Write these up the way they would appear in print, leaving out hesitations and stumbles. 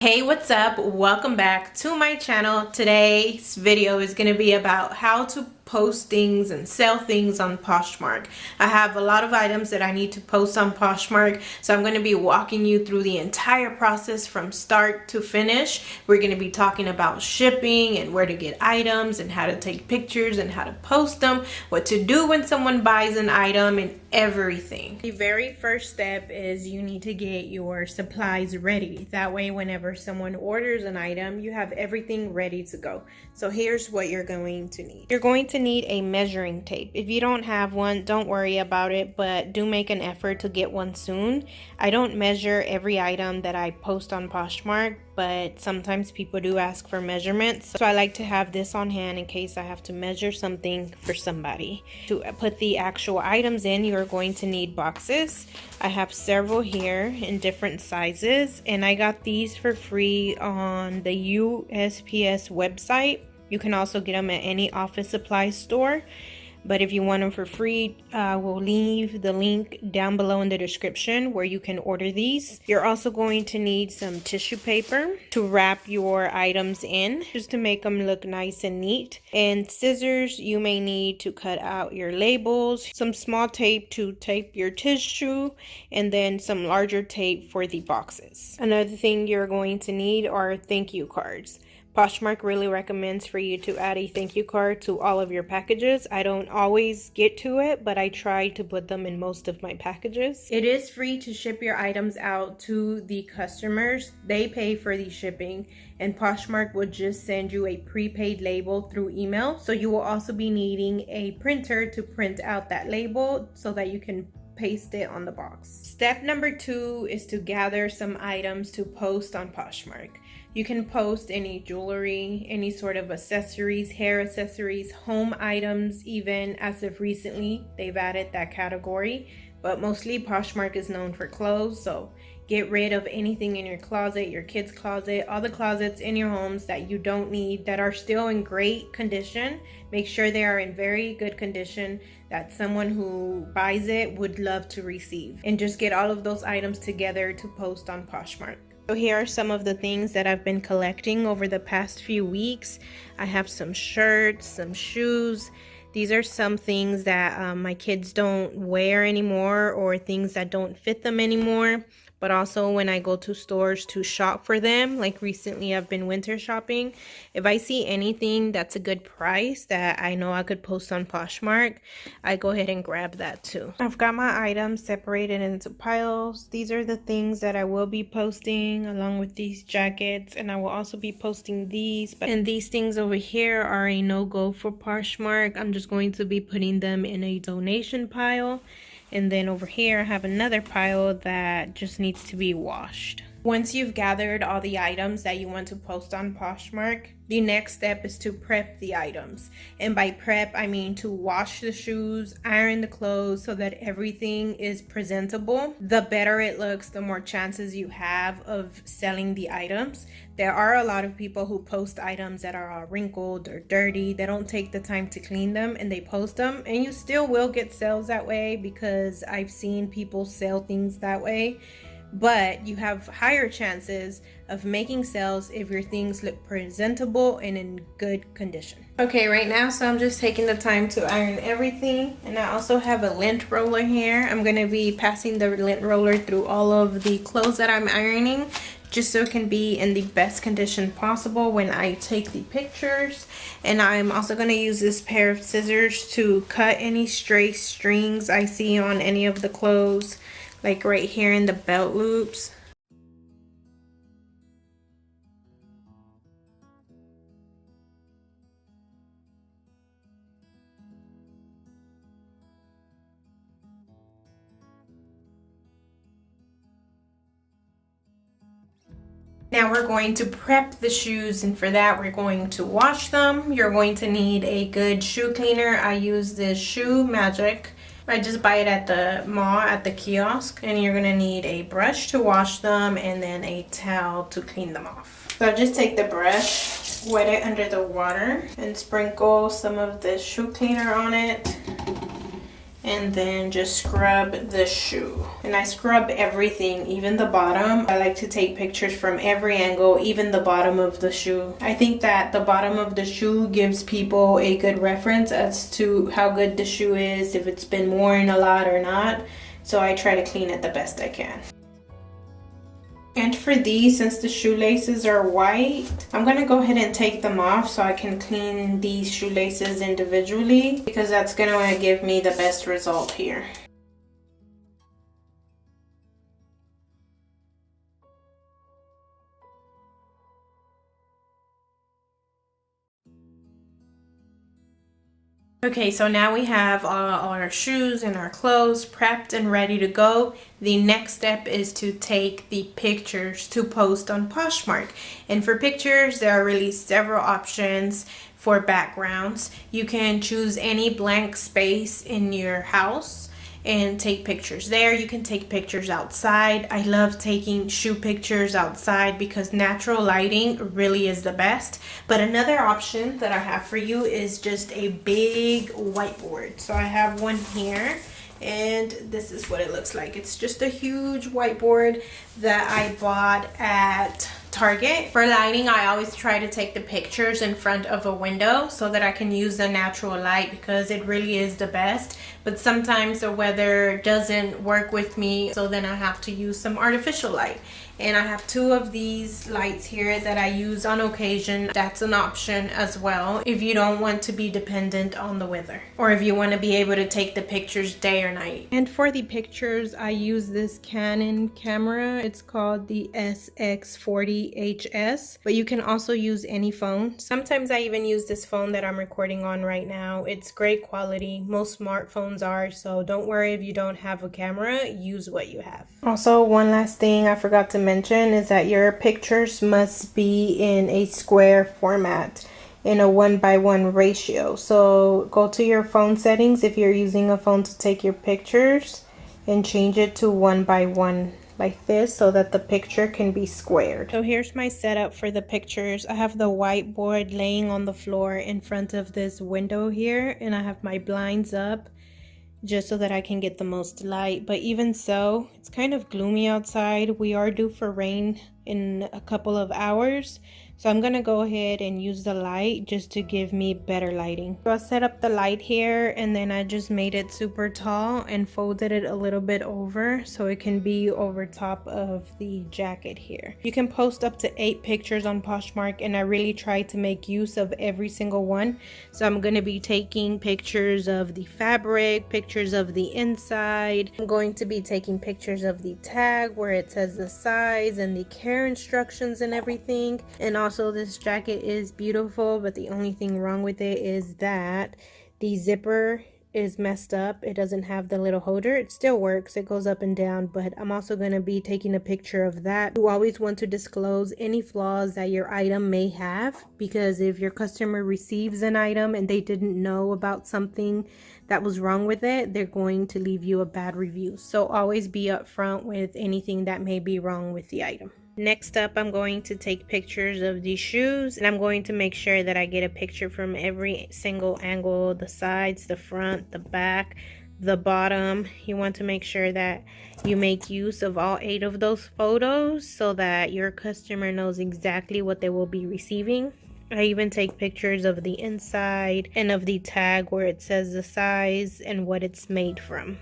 Hey, what's up? Welcome back to my channel. Today's video is going to be about how to post things and sell things on Poshmark. I have a lot of items that I need to post on Poshmark, so I'm going to be walking you through the entire process from start to finish. We're going to be talking about shipping and where to get items and how to take pictures and how to post them, what to do when someone buys an item, and everything. The very first step is you need to get your supplies ready. That way, whenever someone orders an item, you have everything ready to go. So here's what you're going to need. You're going to need a measuring tape. If you don't have one, don't worry about it, but do make an effort to get one soon. I don't measure every item that I post on Poshmark, but sometimes people do ask for measurements. So I like to have this on hand in case I have to measure something for somebody. To put the actual items in, you're going to need boxes. I have several here in different sizes, and I got these for free on the USPS website. You can also get them at any office supply store. But if you want them for free, we'll leave the link down below in the description where you can order these. You're also going to need some tissue paper to wrap your items in, just to make them look nice and neat. And scissors you may need to cut out your labels, some small tape to tape your tissue, and then some larger tape for the boxes. Another thing you're going to need are thank you cards. Poshmark really recommends for you to add a thank you card to all of your packages. I don't always get to it, but I try to put them in most of my packages. It is free to ship your items out to the customers. They pay for the shipping, and Poshmark will just send you a prepaid label through email. So you will also be needing a printer to print out that label so that you can paste it on the box. Step number 2 is to gather some items to post on Poshmark. You can post any jewelry, any sort of accessories, hair accessories, home items. Even as of recently, they've added that category, but mostly Poshmark is known for clothes. So get rid of anything in your closet, your kids' closet, all the closets in your homes that you don't need, that are still in great condition. Make sure they are in very good condition, that someone who buys it would love to receive. And just get all of those items together to post on Poshmark. So here are some of the things that I've been collecting over the past few weeks. I have some shirts, some shoes. These are some things that my kids don't wear anymore, or things that don't fit them anymore. But also when I go to stores to shop for them, like recently I've been winter shopping, if I see anything that's a good price that I know I could post on Poshmark, I go ahead and grab that too. I've got my items separated into piles. These are the things that I will be posting along with these jackets, and I will also be posting these. And these things over here are a no-go for Poshmark. I'm just going to be putting them in a donation pile. And then over here I have another pile that just needs to be washed. Once you've gathered all the items that you want to post on Poshmark, the next step is to prep the items. And by prep, I mean to wash the shoes, iron the clothes so that everything is presentable. The better it looks, the more chances you have of selling the items. There are a lot of people who post items that are all wrinkled or dirty. They don't take the time to clean them and they post them. And you still will get sales that way, because I've seen people sell things that way. But you have higher chances of making sales if your things look presentable and in good condition. Okay, right now, so I'm just taking the time to iron everything. And I also have a lint roller here. I'm going to be passing the lint roller through all of the clothes that I'm ironing, just so it can be in the best condition possible when I take the pictures. And I'm also going to use this pair of scissors to cut any stray strings I see on any of the clothes, like right here in the belt loops. Now we're going to prep the shoes, and for that we're going to wash them. You're going to need a good shoe cleaner. I use this Shoe Magic. I just buy it at the mall, at the kiosk. And you're gonna need a brush to wash them, and then a towel to clean them off. So I just take the brush, wet it under the water, and sprinkle some of the shoe cleaner on it. and then just scrub the shoe. And I scrub everything, even the bottom. I like to take pictures from every angle, even the bottom of the shoe. I think that the bottom of the shoe gives people a good reference as to how good the shoe is, if it's been worn a lot or not. So I try to clean it the best I can. And for these, since the shoelaces are white, I'm gonna go ahead and take them off so I can clean these shoelaces individually, because that's gonna give me the best result here. Okay, so now we have all our shoes and our clothes prepped and ready to go. The next step is to take the pictures to post on Poshmark. And for pictures, there are really several options for backgrounds. You can choose any blank space in your house and take pictures there. You can take pictures outside. I love taking shoe pictures outside because natural lighting really is the best. But another option that I have for you is just a big whiteboard. So I have one here, and this is what it looks like. It's just a huge whiteboard that I bought at Target. For lighting, I always try to take the pictures in front of a window so that I can use the natural light, because it really is the best. But sometimes the weather doesn't work with me, so then I have to use some artificial light. And I have two of these lights here that I use on occasion. That's an option as well if you don't want to be dependent on the weather, or if you want to be able to take the pictures day or night. And for the pictures, I use this Canon camera. It's called the SX40HS, but you can also use any phone. Sometimes I even use this phone that I'm recording on right now. It's great quality. Most smartphones are, so don't worry if you don't have a camera. Use what you have. Also, one last thing I forgot to mention is that your pictures must be in a square format, in a 1:1 ratio. So go to your phone settings if you're using a phone to take your pictures and change it to 1:1 like this, so that the picture can be squared. So here's my setup for the pictures. I have the whiteboard laying on the floor in front of this window here, and I have my blinds up just so that I can get the most light. But even so, it's kind of gloomy outside. We are due for rain in a couple of hours, so I'm gonna go ahead and use the light just to give me better lighting. So I set up the light here, and then I just made it super tall and folded it a little bit over so it can be over top of the jacket here. You can post up to 8 pictures on Poshmark, and I really try to make use of every single one. So I'm gonna be taking pictures of the fabric, pictures of the inside. I'm going to be taking pictures of the tag where it says the size and the care instructions and everything. And also, this jacket is beautiful, but the only thing wrong with it is that the zipper is messed up. It doesn't have the little holder. It still works, it goes up and down, but I'm also going to be taking a picture of that. You always want to disclose any flaws that your item may have, because if your customer receives an item and they didn't know about something that was wrong with it, they're going to leave you a bad review. So always be upfront with anything that may be wrong with the item. Next up, I'm going to take pictures of these shoes, and I'm going to make sure that I get a picture from every single angle: the sides, the front, the back, the bottom. You want to make sure that you make use of all 8 of those photos so that your customer knows exactly what they will be receiving. I even take pictures of the inside and of the tag where it says the size and what it's made from.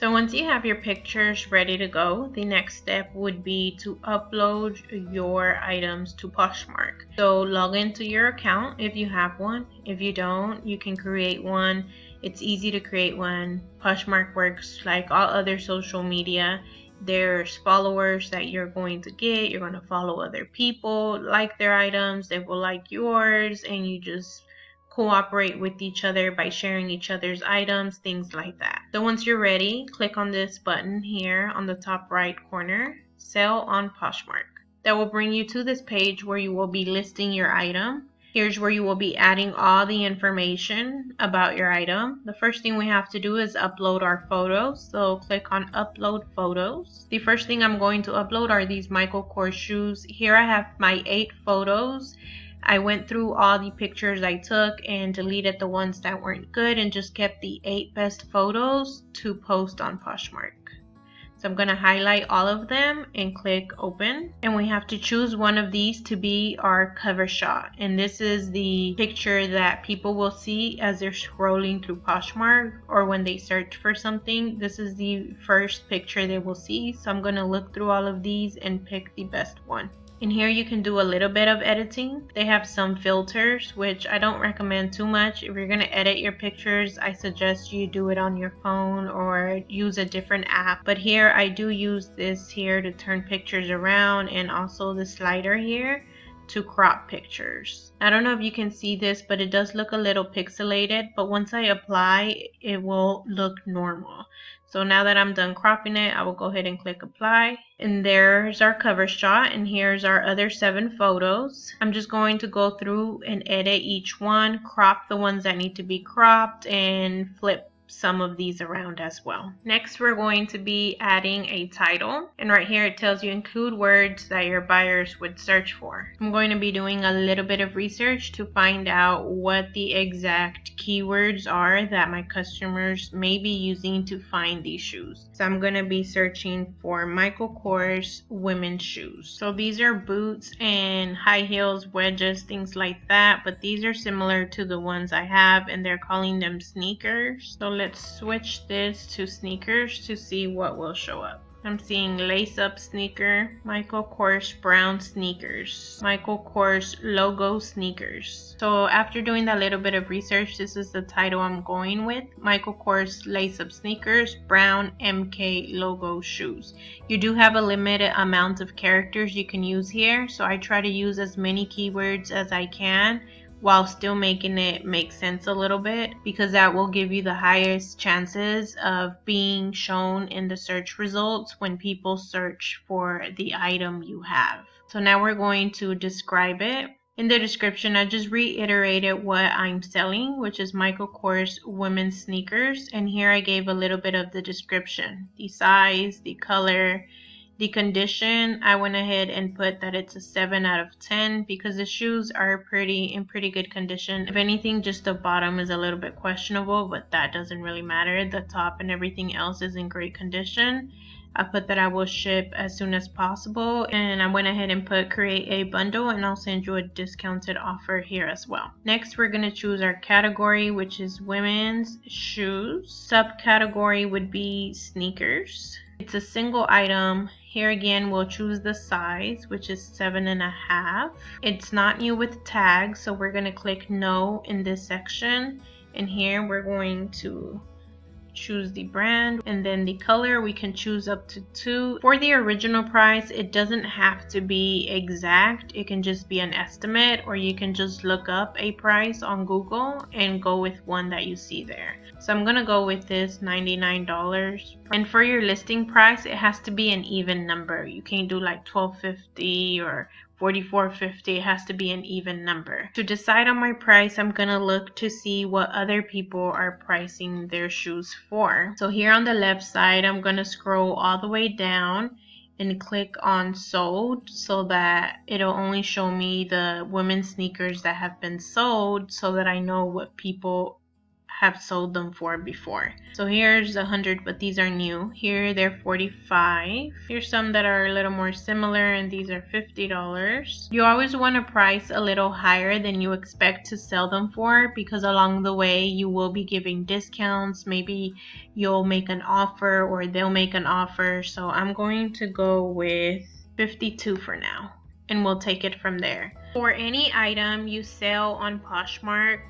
So once you have your pictures ready to go, the next step would be to upload your items to Poshmark. So log into your account if you have one. If you don't, you can create one. It's easy to create one. Poshmark works like all other social media. There's followers that you're going to get. You're going to follow other people, like their items, they will like yours, and you just cooperate with each other by sharing each other's items, things like that. So once you're ready, click on this button here on the top right corner, Sell on Poshmark. That will bring you to this page where you will be listing your item. Here's where you will be adding all the information about your item. The first thing we have to do is upload our photos. So click on upload photos. The first thing I'm going to upload are these Michael Kors shoes. Here I have my 8 photos. I went through all the pictures I took and deleted the ones that weren't good and just kept the 8 best photos to post on Poshmark. So I'm going to highlight all of them and click open. And we have to choose one of these to be our cover shot. And this is the picture that people will see as they're scrolling through Poshmark or when they search for something. This is the first picture they will see. So I'm going to look through all of these and pick the best one. And here you can do a little bit of editing. They have some filters, which I don't recommend too much. If you're going to edit your pictures, I suggest you do it on your phone or use a different app. But here I do use this here to turn pictures around, and also the slider here to crop pictures. I don't know if you can see this, but it does look a little pixelated, but once I apply, it will look normal. So now that I'm done cropping it, I will go ahead and click apply. And there's our cover shot, and here's our other 7 photos. I'm just going to go through and edit each one, crop the ones that need to be cropped, and flip some of these around as well. Next, we're going to be adding a title, and right here it tells you include words that your buyers would search for. I'm going to be doing a little bit of research to find out what the exact keywords are that my customers may be using to find these shoes. So I'm going to be searching for Michael Kors women's shoes. So these are boots and high heels, wedges, things like that, but these are similar to the ones I have, and they're calling them sneakers. So let's switch this to sneakers to see what will show up. I'm seeing lace-up sneaker, Michael Kors brown sneakers, Michael Kors logo sneakers. So after doing that little bit of research, this is the title I'm going with. Michael Kors lace-up sneakers, brown MK logo shoes. You do have a limited amount of characters you can use here, so I try to use as many keywords as I can while still making it make sense a little bit, because that will give you the highest chances of being shown in the search results when people search for the item you have. So now we're going to describe it. In the description, I just reiterated what I'm selling, which is Michael Kors women's sneakers, and here I gave a little bit of the description, the size, the color, the condition. I went ahead and put that it's a 7 out of 10 because the shoes are in pretty good condition. If anything, just the bottom is a little bit questionable, but that doesn't really matter. The top and everything else is in great condition. I put that I will ship as soon as possible, and I went ahead and put create a bundle, and I'll send you a discounted offer here as well. Next, we're going to choose our category, which is women's shoes. Subcategory would be sneakers. It's a single item. Here again, we'll choose the size, which is 7.5. It's not new with tags, so we're going to click no in this section. And here we're going to choose the brand, and then the color we can choose up to 2. For the original price, it doesn't have to be exact. It can just be an estimate, or you can just look up a price on Google and go with one that you see there. So I'm gonna go with this $99. And for your listing price, it has to be an even number. You can't do like $12.50 or $44.50. It has to be an even number. To decide on my price, I'm gonna look to see what other people are pricing their shoes for. So here on the left side, I'm gonna scroll all the way down and click on sold, so that it'll only show me the women's sneakers that have been sold, so that I know what people have sold them for before. So here's 100, but these are new. Here they're 45. Here's some that are a little more similar, and these are $50. You always want to price a little higher than you expect to sell them for, because along the way you will be giving discounts. Maybe you'll make an offer or they'll make an offer. So I'm going to go with 52 for now, and we'll take it from there. For any item you sell on Poshmark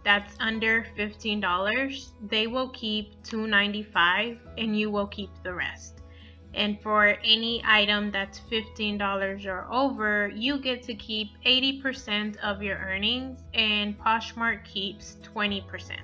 that's under $15, they will keep $2.95 and you will keep the rest. And for any item that's $15 or over, you get to keep 80% of your earnings, and Poshmark keeps 20%.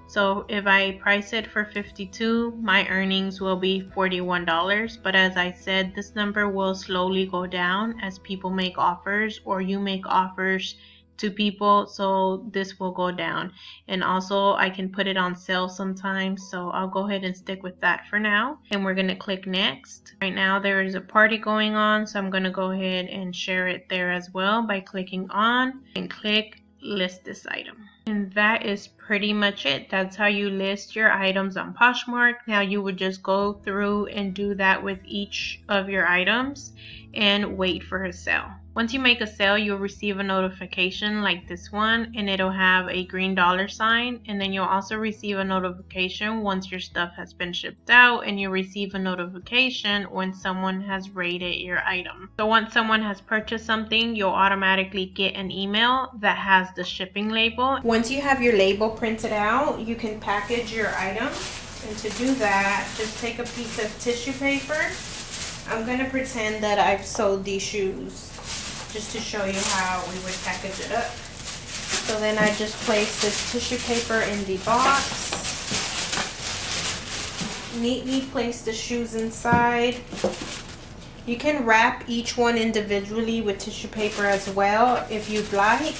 So if I price it for $52, my earnings will be $41. But as I said, this number will slowly go down as people make offers or you make offers to people, so this will go down. And also I can put it on sale sometimes, so I'll go ahead and stick with that for now. And we're going to click next. Right now there is a party going on, so I'm going to go ahead and share it there as well by clicking on and click list this item. And that is pretty much it. That's how you list your items on Poshmark. Now you would just go through and do that with each of your items and wait for a sale. Once you make a sale, you'll receive a notification like this one, and it'll have a green $sign, and then you'll also receive a notification once your stuff has been shipped out, and you'll receive a notification when someone has rated your item. So once someone has purchased something, you'll automatically get an email that has the shipping label. Once you have your label printed out, you can package your item, and to do that, just take a piece of tissue paper. I'm going to pretend that I've sold these shoes, just to show you how we would package it up. So then I just place this tissue paper in the box, neatly place the shoes inside. You can wrap each one individually with tissue paper as well if you'd like,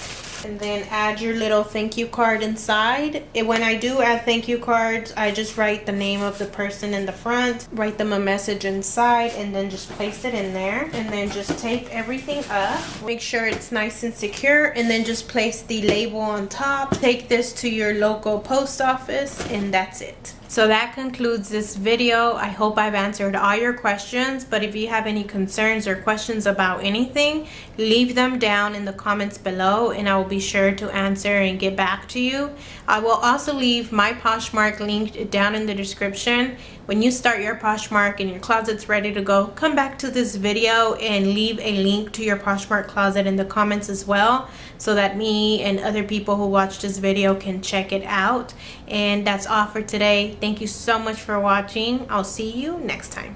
and then add your little thank you card inside. And when I do add thank you cards, I just write the name of the person in the front, write them a message inside, and then just place it in there. And then just tape everything up, make sure it's nice and secure, and then just place the label on top. Take this to your local post office, and that's it. So that concludes this video. I hope I've answered all your questions, but if you have any concerns or questions about anything, leave them down in the comments below and I will be sure to answer and get back to you. I will also leave my Poshmark linked down in the description. When you start your Poshmark and your closet's ready to go, come back to this video and leave a link to your Poshmark closet in the comments as well, so that me and other people who watch this video can check it out. And that's all for today. Thank you so much for watching. I'll see you next time.